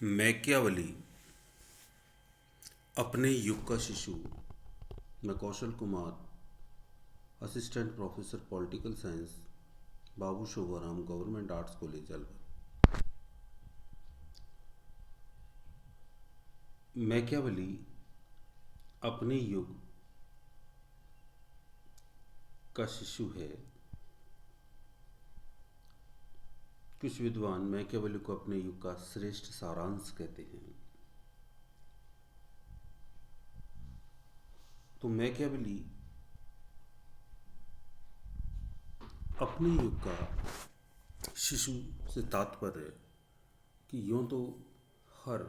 Machiavelli अपने युग का शिशु। मैं Kaushal Kumar, assistant professor political science, Babu Shobharam government arts college Alwar. Machiavelli अपने युग का शिशु है। कुछ विद्वान मैकियावली को अपने युग का श्रेष्ठ सारांश कहते हैं। तो मैकियावली अपने युग का शिशु से तात्पर्य कि यूं तो हर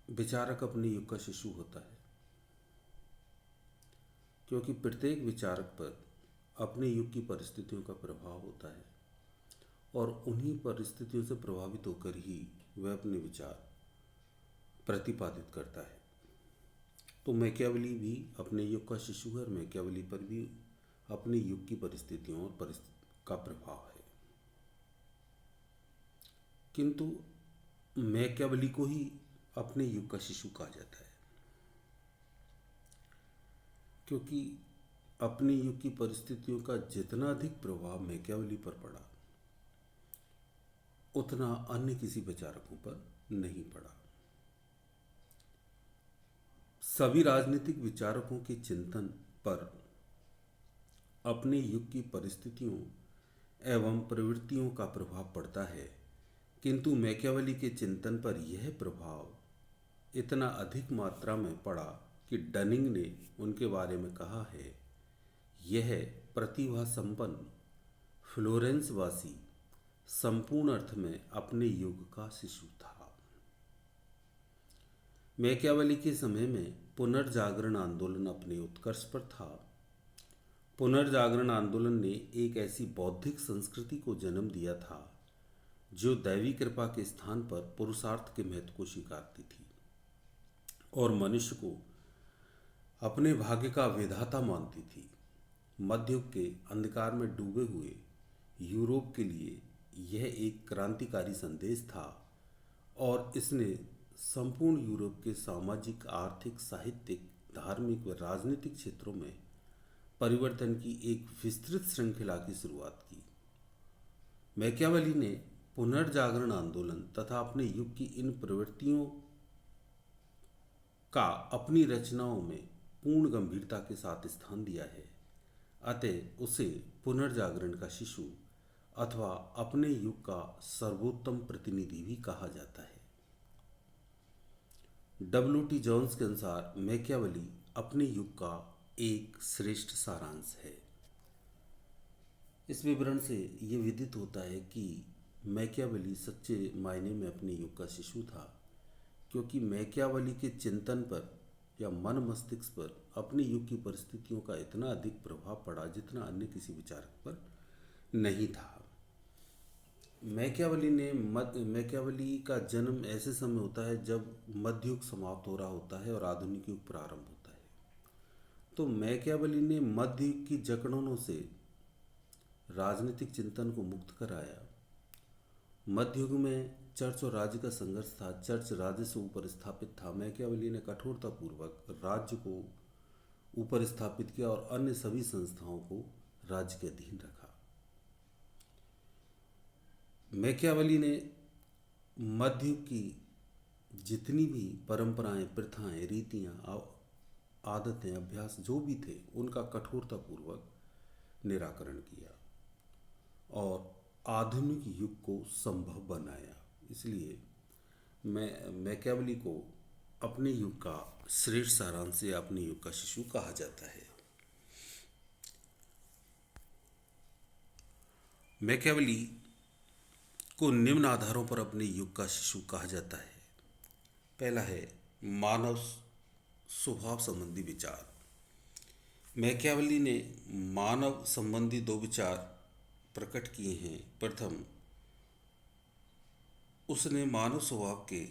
विचारक अपने युग का शिशु होता है, क्योंकि प्रत्येक विचारक पर अपने युग की परिस्थितियों का प्रभाव होता है और उन्हीं परिस्थितियों से प्रभावित होकर ही वह अपने विचार प्रतिपादित करता है। तो मैकियावली भी अपने युग का शिशु है और मैकियावली पर भी अपने युग की परिस्थितियों और का प्रभाव है। किंतु मैकियावली को ही अपने युग का शिशु कहा जाता है, क्योंकि अपने युग की परिस्थितियों का जितना अधिक प्रभाव मैकियावली पर पड़ा, उतना अन्य किसी विचारकों पर नहीं पड़ा। सभी राजनीतिक विचारकों के चिंतन पर अपने युग की परिस्थितियों एवं प्रवृत्तियों का प्रभाव पड़ता है, किंतु मैकियावली के चिंतन पर यह प्रभाव इतना अधिक मात्रा में पड़ा कि डनिंग ने उनके बारे में कहा है, यह प्रतिभा संपन्न फ्लोरेंस वासी संपूर्ण अर्थ में अपने युग का शिशु था। मैकियावली के समय में पुनर्जागरण आंदोलन अपने उत्कर्ष पर था। पुनर्जागरण आंदोलन ने एक ऐसी बौद्धिक संस्कृति को जन्म दिया था जो दैवी कृपा के स्थान पर पुरुषार्थ के महत्व को स्वीकारती थी और मनुष्य को अपने भाग्य का विधाता मानती थी। मध्ययुग के अंधकार में डूबे हुए यूरोप के लिए यह एक क्रांतिकारी संदेश था और इसने संपूर्ण यूरोप के सामाजिक, आर्थिक, साहित्यिक, धार्मिक व राजनीतिक क्षेत्रों में परिवर्तन की एक विस्तृत श्रृंखला की शुरुआत की। मैकियावली ने पुनर्जागरण आंदोलन तथा अपने युग की इन प्रवृत्तियों का अपनी रचनाओं में पूर्ण गंभीरता के साथ स्थान दिया है। अतः उसे पुनर्जागरण का शिशु अथवा अपने युग का सर्वोत्तम प्रतिनिधि भी कहा जाता है। W.T. जॉन्स के अनुसार मैकियावली अपने युग का एक श्रेष्ठ सारांश है। इस विवरण से ये विदित होता है कि मैकियावली सच्चे मायने में अपने युग का शिशु था, क्योंकि मैकियावली के चिंतन पर या मन मस्तिष्क पर अपने युग की परिस्थितियों का इतना अधिक प्रभाव पड़ा जितना अन्य किसी विचारक पर नहीं था। मैकियावली का जन्म ऐसे समय होता है जब मध्ययुग समाप्त हो रहा होता है और आधुनिक युग प्रारंभ होता है। तो मैकियावली ने मध्ययुग की जकड़नों से राजनीतिक चिंतन को मुक्त कराया। मध्ययुग में चर्च और राज्य का संघर्ष था। चर्च राज्य से ऊपर स्थापित था। मैकियावली ने कठोरतापूर्वक राज्य को ऊपर स्थापित किया और अन्य सभी संस्थाओं को राज्य के अधीन रखा। मैकियावली ने मध्ययुग की जितनी भी परंपराएं, प्रथाएं, रीतियां, आदतें, अभ्यास जो भी थे, उनका कठोरतापूर्वक निराकरण किया और आधुनिक युग को संभव बनाया। इसलिए मैकियावली को अपने युग का श्रेष्ठ सारांश या अपने युग का शिशु कहा जाता है। मैकियावली को निम्न आधारों पर अपने युग का शिशु कहा जाता है। पहला है मानव स्वभाव संबंधी विचार। मैकियावली ने मानव संबंधी दो विचार प्रकट किए हैं। प्रथम, उसने मानव स्वभाव के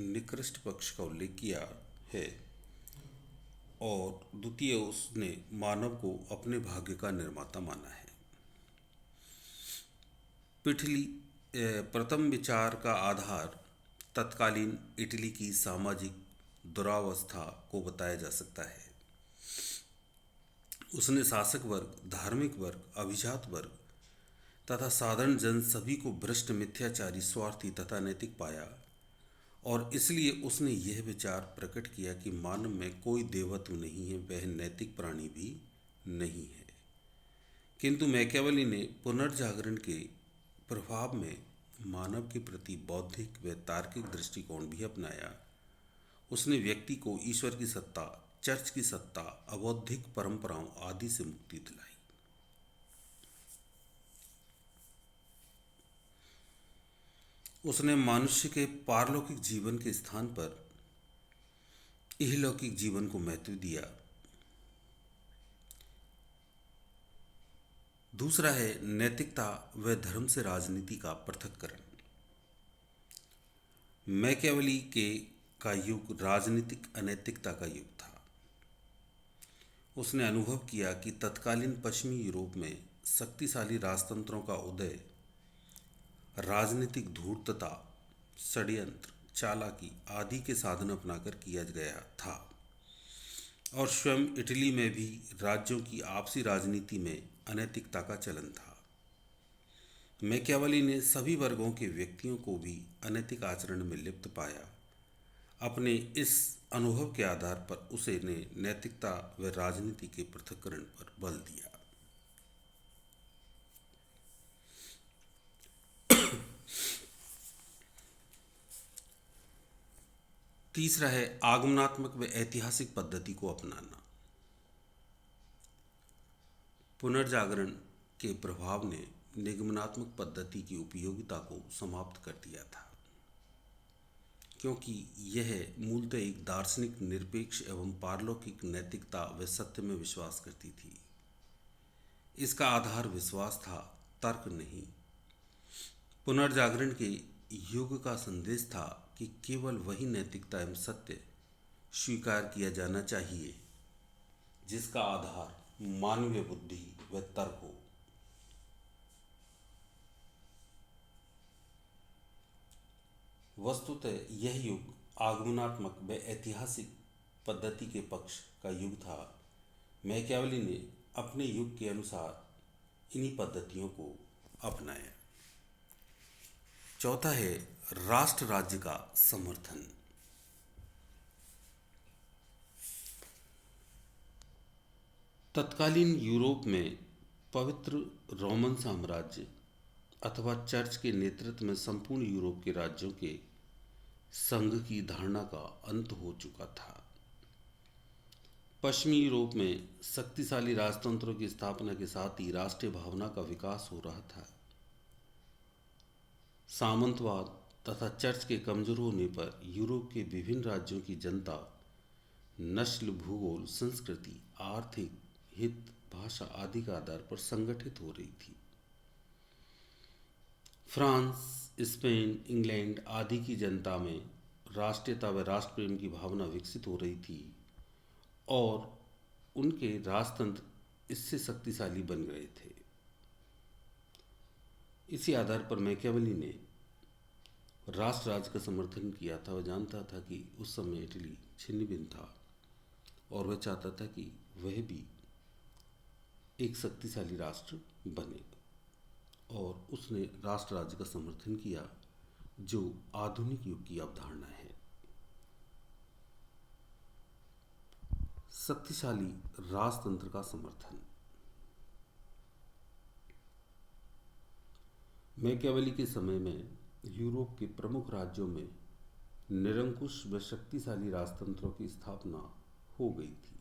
निकृष्ट पक्ष का उल्लेख किया है और द्वितीय, उसने मानव को अपने भाग्य का निर्माता माना है। पिछली प्रथम विचार का आधार तत्कालीन इटली की सामाजिक दुरावस्था को बताया जा सकता है। उसने शासक वर्ग, धार्मिक वर्ग, अभिजात वर्ग तथा साधारण जन सभी को भ्रष्ट, मिथ्याचारी, स्वार्थी तथा नैतिक पाया, और इसलिए उसने यह विचार प्रकट किया कि मानव में कोई देवत्व नहीं है, वह नैतिक प्राणी भी नहीं है। किंतु मैकियावेली ने पुनर्जागरण के प्रभाव में मानव के प्रति बौद्धिक व तार्किक दृष्टिकोण भी अपनाया। उसने व्यक्ति को ईश्वर की सत्ता, चर्च की सत्ता, अबौद्धिक परंपराओं आदि से मुक्ति दिलाई। उसने मनुष्य के पारलौकिक जीवन के स्थान पर इहलौकिक जीवन को महत्व दिया। दूसरा है नैतिकता व धर्म से राजनीति का पृथक्करण। मैकियावेली के का युग राजनीतिक अनैतिकता का युग था। उसने अनुभव किया कि तत्कालीन पश्चिमी यूरोप में शक्तिशाली राजतंत्रों का उदय राजनीतिक धूर्तता, षड्यंत्र, चालाकी आदि के साधन अपनाकर किया गया था, और स्वयं इटली में भी राज्यों की आपसी राजनीति में अनैतिकता का चलन था। मैकियावेली ने सभी वर्गों के व्यक्तियों को भी अनैतिक आचरण में लिप्त पाया। अपने इस अनुभव के आधार पर उसे ने नैतिकता व राजनीति के पृथक्करण पर बल दिया। तीसरा है आगमनात्मक व ऐतिहासिक पद्धति को अपनाना। पुनर्जागरण के प्रभाव ने निगमनात्मक पद्धति की उपयोगिता को समाप्त कर दिया था, क्योंकि यह मूलतः एक दार्शनिक, निरपेक्ष एवं पारलौकिक नैतिकता व सत्य में विश्वास करती थी। इसका आधार विश्वास था, तर्क नहीं। पुनर्जागरण के युग का संदेश था कि केवल वही नैतिकता एवं सत्य स्वीकार किया जाना चाहिए जिसका आधार मानवीय बुद्धि व तर्क हो। वस्तुतः यह युग आगमनात्मक व ऐतिहासिक पद्धति के पक्ष का युग था। मैकियावेली ने अपने युग के अनुसार इन्हीं पद्धतियों को अपनाया। चौथा है राष्ट्र राज्य का समर्थन। तत्कालीन यूरोप में पवित्र रोमन साम्राज्य अथवा चर्च के नेतृत्व में संपूर्ण यूरोप के राज्यों के संघ की धारणा का अंत हो चुका था। पश्चिमी यूरोप में शक्तिशाली राजतंत्रों की स्थापना के साथ ही राष्ट्रीय भावना का विकास हो रहा था। सामंतवाद तथा चर्च के कमजोर होने पर यूरोप के विभिन्न राज्यों की जनता नस्ल, भूगोल, संस्कृति, आर्थिक हित, भाषा आदि के आधार पर संगठित हो रही थी। फ्रांस, स्पेन, इंग्लैंड आदि की जनता में राष्ट्रीयता व राष्ट्र प्रेम की भावना विकसित हो रही थी, और उनके राजतंत्र इससे शक्तिशाली बन गए थे। इसी आधार पर मैकियावेली ने राष्ट्र राज्य का समर्थन किया था। वह जानता था कि उस समय इटली छिन्न भिन्न था, और वह चाहता था कि वह भी एक शक्तिशाली राष्ट्र बने, और उसने राष्ट्र राज्य का समर्थन किया, जो आधुनिक युग की अवधारणा है। शक्तिशाली राजतंत्र का समर्थन। मैकियावेली के समय में यूरोप के प्रमुख राज्यों में निरंकुश व शक्तिशाली राजतंत्रों की स्थापना हो गई थी।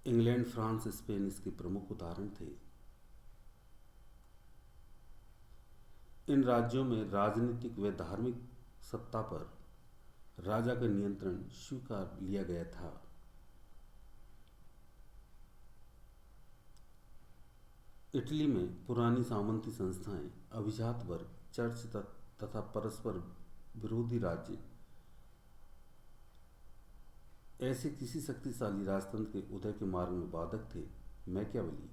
इंग्लैंड, फ्रांस, स्पेन इसके प्रमुख उदाहरण थे। इन राज्यों में राजनीतिक व धार्मिक सत्ता पर राजा का नियंत्रण स्वीकार लिया गया था। इटली में पुरानी सामंती संस्थाएं, अभिजात वर्ग, चर्च तथा परस्पर विरोधी राज्य ऐसे किसी शक्तिशाली राजतंत्र के उदय के मार्ग में बाधक थे। मैकियावेली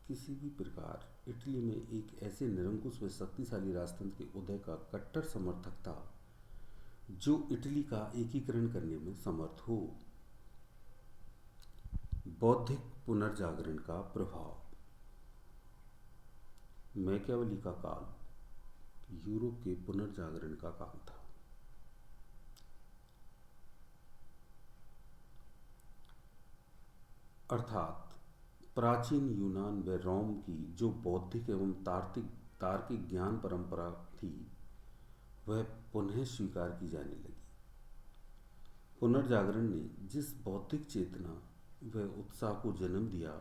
किसी भी प्रकार इटली में एक ऐसे निरंकुश व शक्तिशाली राजतंत्र के उदय का कट्टर समर्थक था जो इटली का एकीकरण करने में समर्थ हो। बौद्धिक पुनर्जागरण का प्रभाव। मैकियावेली का काल यूरोप के पुनर्जागरण का काल था। अर्थात प्राचीन यूनान व रोम की जो बौद्धिक एवं तार्किक ज्ञान परंपरा थी वह पुनः स्वीकार की जाने लगी। पुनर्जागरण ने जिस बौद्धिक चेतना व उत्साह को जन्म दिया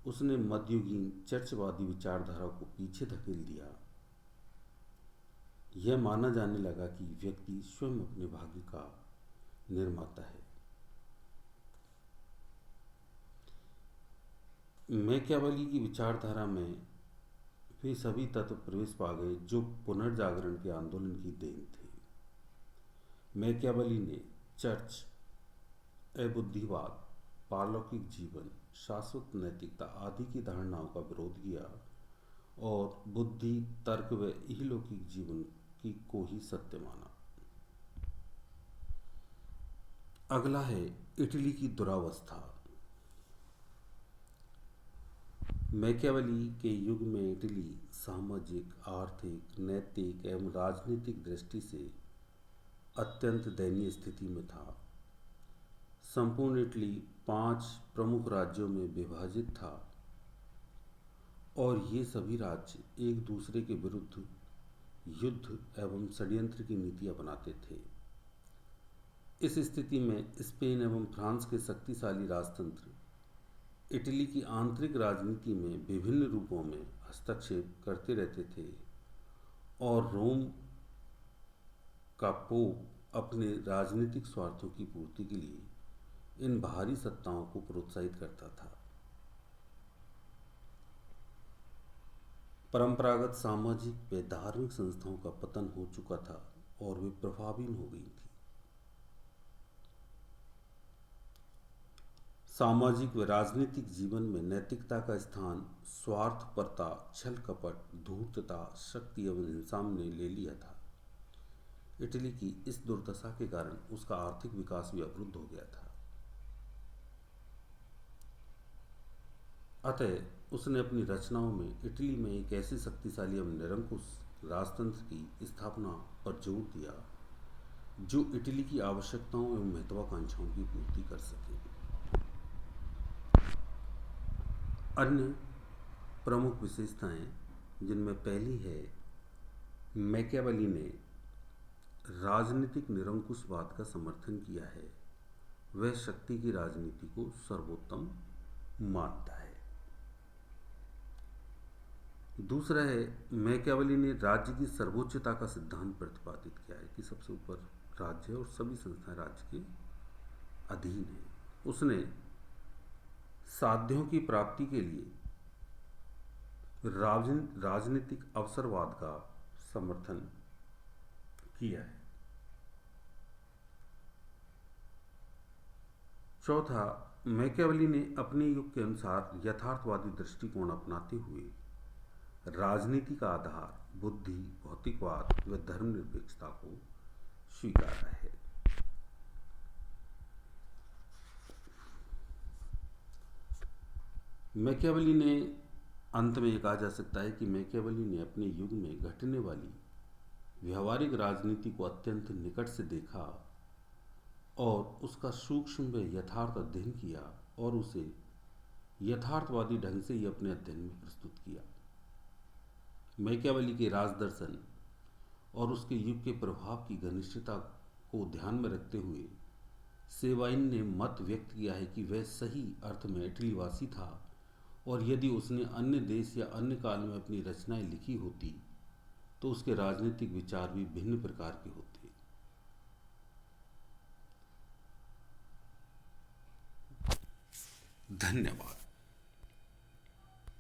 उसने मध्ययुगीन चर्चवादी विचारधारा को पीछे धकेल दिया। यह माना जाने लगा कि व्यक्ति स्वयं अपने भाग्य का निर्माता है। मैकियावेली की विचारधारा में वे सभी तत्व प्रवेश पा गए जो पुनर्जागरण के आंदोलन की देन थे। मैकियावेली ने चर्च, अबुद्धिवाद, पारलौकिक जीवन, शाश्वत नैतिकता आदि की धारणाओं का विरोध किया और बुद्धि, तर्क व इहलौकिक जीवन को ही सत्य माना। अगला है इटली की दुरावस्था। मैकियावेली के युग में इटली सामाजिक, आर्थिक, नैतिक एवं राजनीतिक दृष्टि से अत्यंत दयनीय स्थिति में था। संपूर्ण इटली 5 प्रमुख राज्यों में विभाजित था और ये सभी राज्य एक दूसरे के विरुद्ध युद्ध एवं षड्यंत्र की नीति अपनाते थे। इस स्थिति में स्पेन एवं फ्रांस के शक्तिशाली राजतंत्र इटली की आंतरिक राजनीति में विभिन्न रूपों में हस्तक्षेप करते रहते थे और रोम का पोप अपने राजनीतिक स्वार्थों की पूर्ति के लिए इन बाहरी सत्ताओं को प्रोत्साहित करता था। परंपरागत सामाजिक व धार्मिक संस्थाओं का पतन हो चुका था और वे प्रभावहीन हो गई थी। सामाजिक व राजनीतिक जीवन में नैतिकता का स्थान स्वार्थपरता, छल कपट, धूर्तता, शक्ति एवं हिंसा ने ले लिया था। इटली की इस दुर्दशा के कारण उसका आर्थिक विकास भी अवरुद्ध हो गया था। अतः उसने अपनी रचनाओं में इटली में एक ऐसे शक्तिशाली एवं निरंकुश राजतंत्र की स्थापना पर जोर दिया जो इटली की आवश्यकताओं एवं महत्वाकांक्षाओं की पूर्ति कर सके। अन्य प्रमुख विशेषताएं जिनमें पहली है मैकियावेली ने राजनीतिक निरंकुशवाद का समर्थन किया है। वह शक्ति की राजनीति को सर्वोत्तम मानता है। दूसरा है मैकियावेली ने राज्य की सर्वोच्चता का सिद्धांत प्रतिपादित किया है कि सबसे ऊपर राज्य है और सभी संस्थाएं राज्य के अधीन है। उसने साध्यों की प्राप्ति के लिए राजनीतिक अवसरवाद का समर्थन किया है। चौथा, मैकियावेली ने अपने युग के अनुसार यथार्थवादी दृष्टिकोण अपनाते हुए राजनीति का आधार बुद्धि, भौतिकवाद व धर्मनिरपेक्षता को स्वीकारा है। मैकियावेली ने अंत में यह कहा जा सकता है कि मैकियावेली ने अपने युग में घटने वाली व्यवहारिक राजनीति को अत्यंत निकट से देखा और उसका सूक्ष्म व यथार्थ अध्ययन किया और उसे यथार्थवादी ढंग से ही अपने अध्ययन में प्रस्तुत किया। मैकियावेली के राजदर्शन और उसके युग के प्रभाव की घनिष्ठता को ध्यान में रखते हुए सेवाइन ने मत व्यक्त किया है कि वह सही अर्थ में इटलीवासी था और यदि उसने अन्य देश या अन्य काल में अपनी रचनाएं लिखी होती तो उसके राजनीतिक विचार भी भिन्न प्रकार के होते। धन्यवाद।